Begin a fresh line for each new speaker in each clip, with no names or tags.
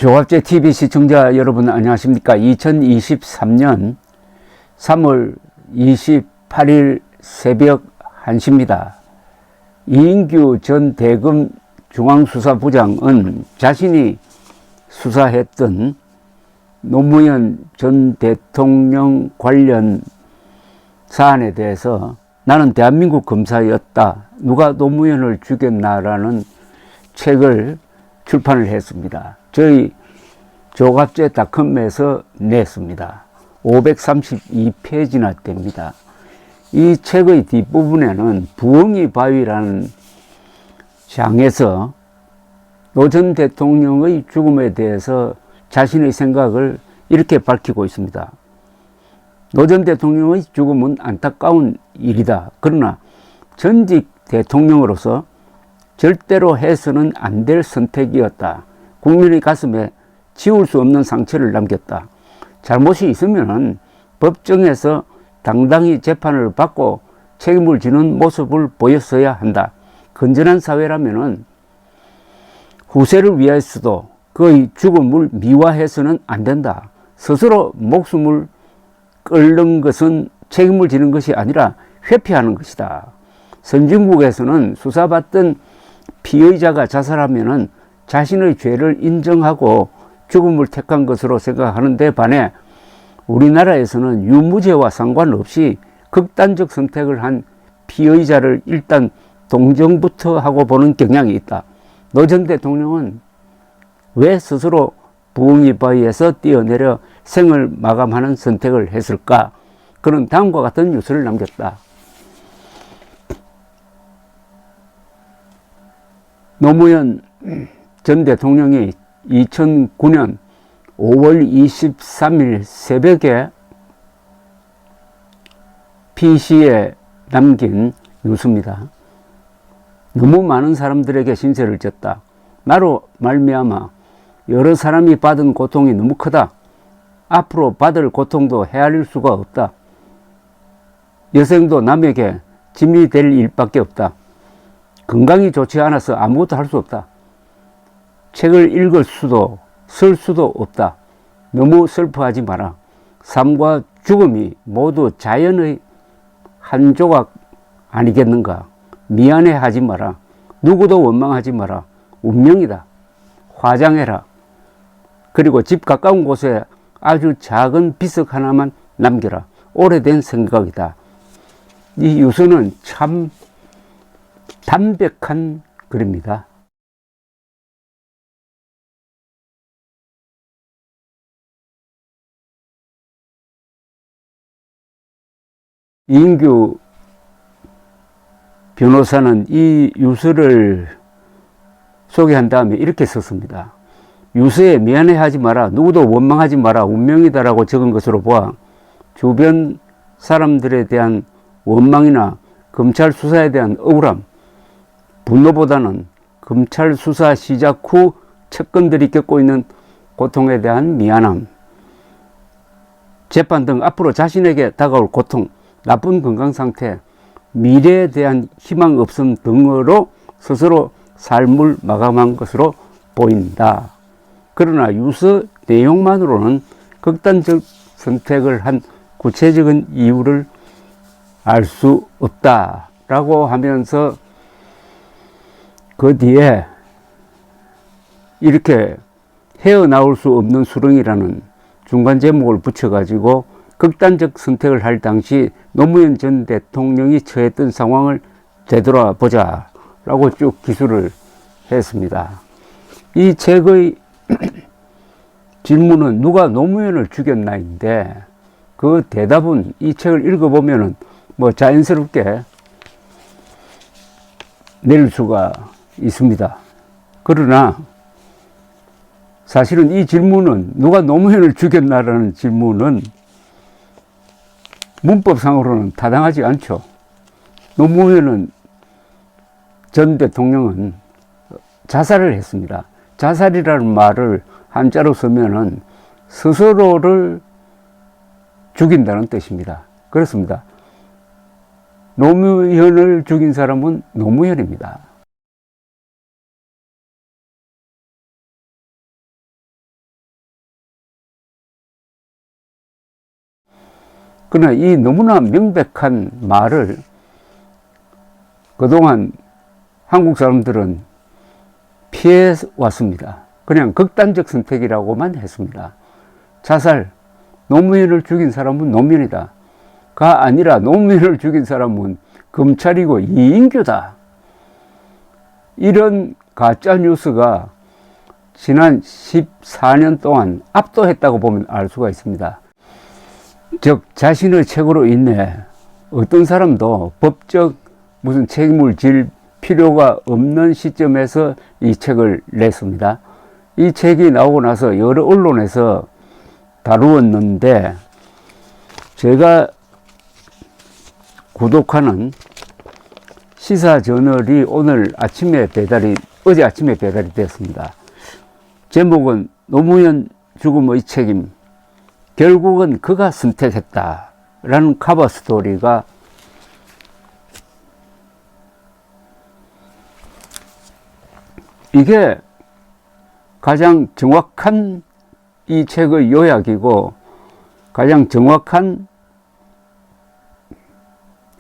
조갑제 TV 시청자 여러분 안녕하십니까. 2023년 3월 28일 새벽 1시입니다. 이인규 전 대검 중앙수사부장은 자신이 수사했던 노무현 전 대통령 관련 사안에 대해서 나는 대한민국 검사였다. 누가 노무현을 죽였나라는 책을 출판을 했습니다. 저희 조갑제닷컴에서 냈습니다. 532페이지나 됩니다. 이 책의 뒷부분에는 부엉이 바위라는 장에서 노 전 대통령의 죽음에 대해서 자신의 생각을 이렇게 밝히고 있습니다. 노 전 대통령의 죽음은 안타까운 일이다. 그러나 전직 대통령으로서 절대로 해서는 안 될 선택이었다. 국민의 가슴에 지울 수 없는 상처를 남겼다. 잘못이 있으면 법정에서 당당히 재판을 받고 책임을 지는 모습을 보였어야 한다. 건전한 사회라면 후세를 위해서도 그의 죽음을 미화해서는 안 된다. 스스로 목숨을 끊는 것은 책임을 지는 것이 아니라 회피하는 것이다. 선진국에서는 수사받던 피의자가 자살하면 자신의 죄를 인정하고 죽음을 택한 것으로 생각하는데 반해 우리나라에서는 유무죄와 상관없이 극단적 선택을 한 피의자를 일단 동정부터 하고 보는 경향이 있다. 노 전 대통령은 왜 스스로 부엉이 바위에서 뛰어내려 생을 마감하는 선택을 했을까? 그는 다음과 같은 뉴스를 남겼다. 노무현 전 대통령이 2009년 5월 23일 새벽에 PC에 남긴 뉴스입니다. 너무 많은 사람들에게 신세를 졌다. 나로 말미암아 여러 사람이 받은 고통이 너무 크다. 앞으로 받을 고통도 헤아릴 수가 없다. 여생도 남에게 짐이 될 일밖에 없다. 건강이 좋지 않아서 아무것도 할 수 없다. 책을 읽을 수도 쓸 수도 없다. 너무 슬퍼하지 마라. 삶과 죽음이 모두 자연의 한 조각 아니겠는가. 미안해하지 마라. 누구도 원망하지 마라. 운명이다. 화장해라. 그리고 집 가까운 곳에 아주 작은 비석 하나만 남겨라. 오래된 생각이다. 이 유서는 참 담백한 글입니다. 이인규 변호사는 이 유서를 소개한 다음에 이렇게 썼습니다. 유서에 미안해하지 마라. 누구도 원망하지 마라. 운명이다라고 적은 것으로 보아 주변 사람들에 대한 원망이나 검찰 수사에 대한 억울함, 분노보다는 검찰 수사 시작 후 측근들이 겪고 있는 고통에 대한 미안함, 재판 등 앞으로 자신에게 다가올 고통, 나쁜 건강 상태, 미래에 대한 희망 없음 등으로 스스로 삶을 마감한 것으로 보인다. 그러나 유서 내용만으로는 극단적 선택을 한 구체적인 이유를 알 수 없다라고 하면서 그 뒤에 이렇게 헤어나올 수 없는 수렁이라는 중간 제목을 붙여가지고 극단적 선택을 할 당시 노무현 전 대통령이 처했던 상황을 되돌아보자 라고 쭉 기술을 했습니다. 이 책의 질문은 누가 노무현을 죽였나인데 그 대답은 이 책을 읽어보면은 뭐 자연스럽게 낼 수가 있습니다. 그러나 사실은 이 질문은 누가 노무현을 죽였나라는 질문은 문법상으로는 타당하지 않죠. 노무현은 전 대통령은 자살을 했습니다. 자살이라는 말을 한자로 쓰면은 스스로를 죽인다는 뜻입니다. 그렇습니다. 노무현을 죽인 사람은 노무현입니다. 그러나 이 너무나 명백한 말을 그동안 한국 사람들은 피해 왔습니다. 그냥 극단적 선택이라고만 했습니다. 자살, 노무현을 죽인 사람은 노무현이다. 가 아니라 노무현을 죽인 사람은 검찰이고 이인규다. 이런 가짜 뉴스가 지난 14년 동안 압도했다고 보면 알 수가 있습니다. 즉 자신의 책으로 인해 어떤 사람도 법적 무슨 책임을 질 필요가 없는 시점에서 이 책을 냈습니다. 이 책이 나오고 나서 여러 언론에서 다루었는데 제가 구독하는 시사저널이 어제 아침에 배달이 됐습니다. 제목은 노무현 죽음의 책임, 결국은 그가 선택했다 라는 커버 스토리가 이게 가장 정확한 이 책의 요약이고 가장 정확한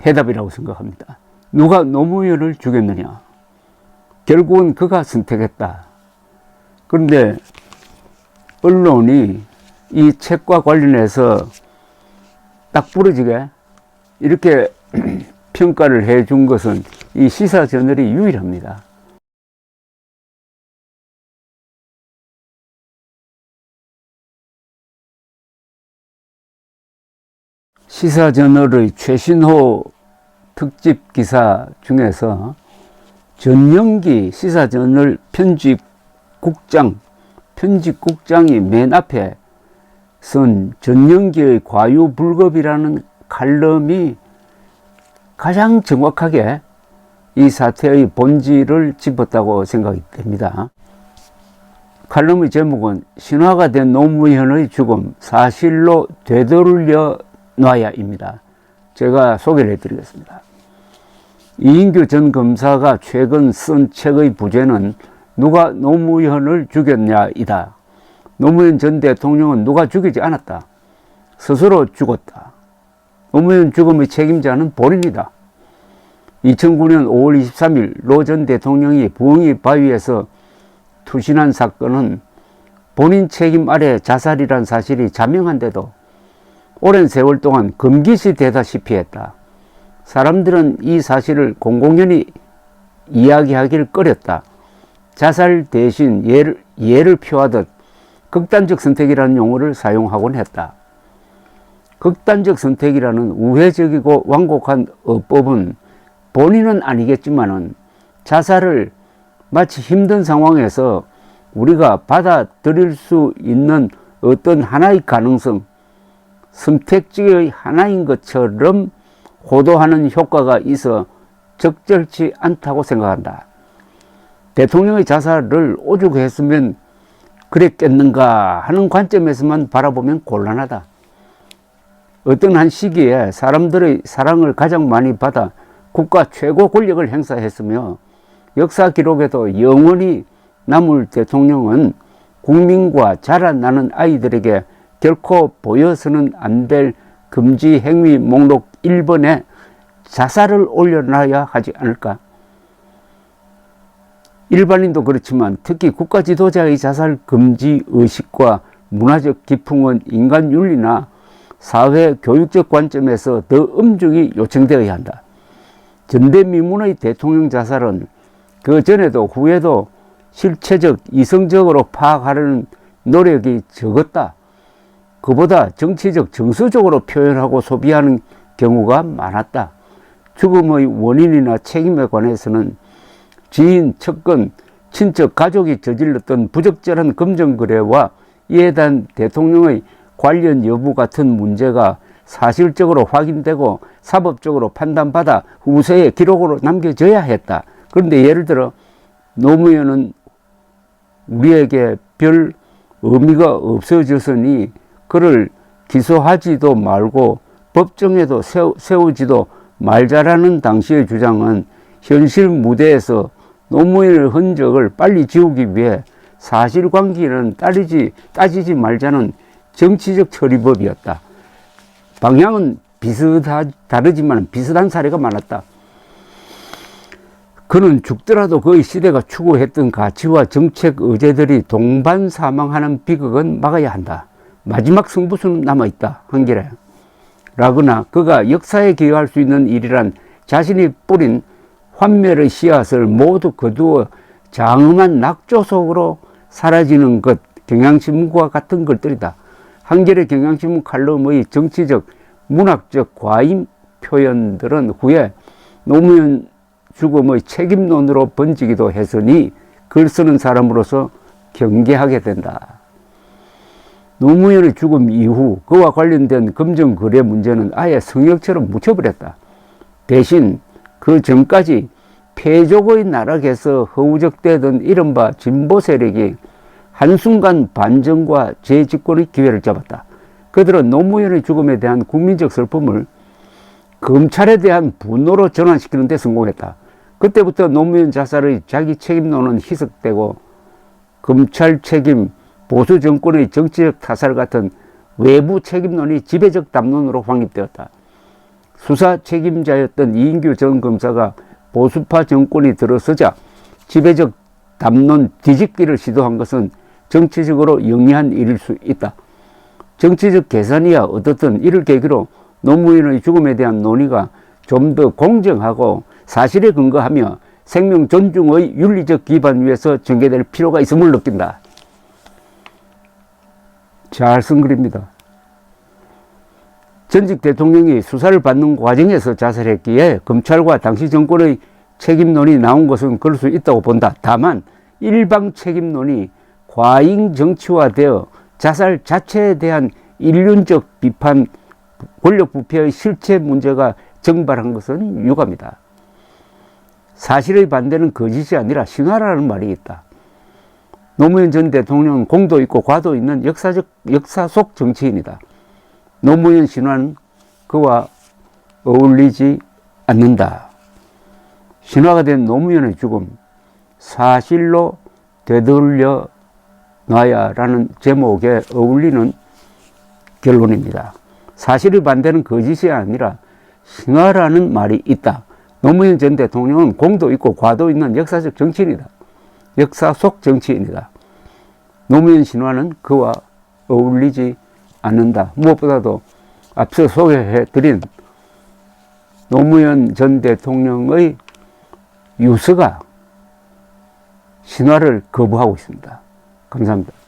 해답이라고 생각합니다. 누가 노무현을 죽였느냐? 결국은 그가 선택했다. 그런데 언론이 이 책과 관련해서 딱 부러지게 이렇게 평가를 해준 것은 이 시사저널이 유일합니다. 시사저널의 최신호 특집 기사 중에서 전영기 시사저널 편집국장이 맨 앞에 쓴 전영기의 과유불급이라는 칼럼이 가장 정확하게 이 사태의 본질을 짚었다고 생각이 됩니다. 칼럼의 제목은 신화가 된 노무현의 죽음 사실로 되돌려 놔야입니다. 제가 소개를 해드리겠습니다. 이인규 전 검사가 최근 쓴 책의 부제는 누가 노무현을 죽였냐이다. 노무현 전 대통령은 누가 죽이지 않았다. 스스로 죽었다. 노무현 죽음의 책임자는 본인이다. 2009년 5월 23일 노 전 대통령이 부엉이 바위에서 투신한 사건은 본인 책임 아래 자살이란 사실이 자명한데도 오랜 세월 동안 금기시 되다시피 했다. 사람들은 이 사실을 공공연히 이야기하기를 꺼렸다. 자살 대신 예를 표하듯 극단적 선택이라는 용어를 사용하곤 했다. 극단적 선택이라는 우회적이고 완곡한 어법은 본인은 아니겠지만은 자살을 마치 힘든 상황에서 우리가 받아들일 수 있는 어떤 하나의 가능성, 선택지의 하나인 것처럼 호도하는 효과가 있어 적절치 않다고 생각한다. 대통령의 자살을 오죽했으면 그랬겠는가 하는 관점에서만 바라보면 곤란하다. 어떤 한 시기에 사람들의 사랑을 가장 많이 받아 국가 최고 권력을 행사했으며 역사 기록에도 영원히 남을 대통령은 국민과 자라나는 아이들에게 결코 보여서는 안 될 금지 행위 목록 1번에 자살을 올려놔야 하지 않을까? 일반인도 그렇지만 특히 국가 지도자의 자살 금지 의식과 문화적 기풍은 인간 윤리나 사회 교육적 관점에서 더 엄중히 요청되어야 한다. 전대미문의 대통령 자살은 그 전에도 후에도 실체적, 이성적으로 파악하려는 노력이 적었다. 그보다 정치적, 정서적으로 표현하고 소비하는 경우가 많았다. 죽음의 원인이나 책임에 관해서는 지인, 측근, 친척, 가족이 저질렀던 부적절한 검정거래와 이에 대한 대통령의 관련 여부 같은 문제가 사실적으로 확인되고 사법적으로 판단받아 후세에 기록으로 남겨져야 했다. 그런데 예를 들어 노무현은 우리에게 별 의미가 없어졌으니 그를 기소하지도 말고 법정에도 세우지도 말자라는 당시의 주장은 현실 무대에서 노무현의 흔적을 빨리 지우기 위해 사실관계는 따지지 말자는 정치적 처리법이었다. 방향은 다르지만 비슷한 사례가 많았다. 그는 죽더라도 그의 시대가 추구했던 가치와 정책 의제들이 동반 사망하는 비극은 막아야 한다. 마지막 승부수는 남아있다. 한결에. 라거나 그가 역사에 기여할 수 있는 일이란 자신이 뿌린 환멸의 씨앗을 모두 거두어 장엄한 낙조 속으로 사라지는 것, 경향신문과 같은 것들이다. 한결의 경향신문 칼럼의 정치적, 문학적 과잉 표현들은 후에 노무현 죽음의 책임론으로 번지기도 했으니 글 쓰는 사람으로서 경계하게 된다. 노무현의 죽음 이후 그와 관련된 검정거래 문제는 아예 성역처럼 묻혀버렸다. 대신 그 전까지 패족의 나락에서 허우적대던 이른바 진보 세력이 한순간 반정과 재집권의 기회를 잡았다. 그들은 노무현의 죽음에 대한 국민적 슬픔을 검찰에 대한 분노로 전환시키는 데 성공했다. 그때부터 노무현 자살의 자기 책임론은 희석되고 검찰 책임, 보수 정권의 정치적 타살 같은 외부 책임론이 지배적 담론으로 확립되었다. 수사 책임자였던 이인규 전 검사가 보수파 정권이 들어서자 지배적 담론 뒤집기를 시도한 것은 정치적으로 영리한 일일 수 있다. 정치적 계산이야 어떻든 이를 계기로 노무현의 죽음에 대한 논의가 좀 더 공정하고 사실에 근거하며 생명 존중의 윤리적 기반 위에서 전개될 필요가 있음을 느낀다. 잘 쓴 글입니다. 전직 대통령이 수사를 받는 과정에서 자살했기에 검찰과 당시 정권의 책임론이 나온 것은 그럴 수 있다고 본다. 다만 일방 책임론이 과잉 정치화되어 자살 자체에 대한 인륜적 비판, 권력 부패의 실체 문제가 정발한 것은 유감이다. 사실의 반대는 거짓이 아니라 신화라는 말이 있다. 노무현 전 대통령은 공도 있고 과도 있는 역사 속 정치인이다. 노무현 신화는 그와 어울리지 않는다. 신화가 된 노무현의 죽음, 사실로 되돌려 놔야라는 제목에 어울리는 결론입니다. 사실의 반대는 거짓이 아니라 신화라는 말이 있다. 노무현 전 대통령은 공도 있고 과도 있는 역사적 정치인이다. 역사 속 정치인이다. 노무현 신화는 그와 어울리지 않는다. 무엇보다도 앞서 소개해드린 노무현 전 대통령의 유서가 신화를 거부하고 있습니다. 감사합니다.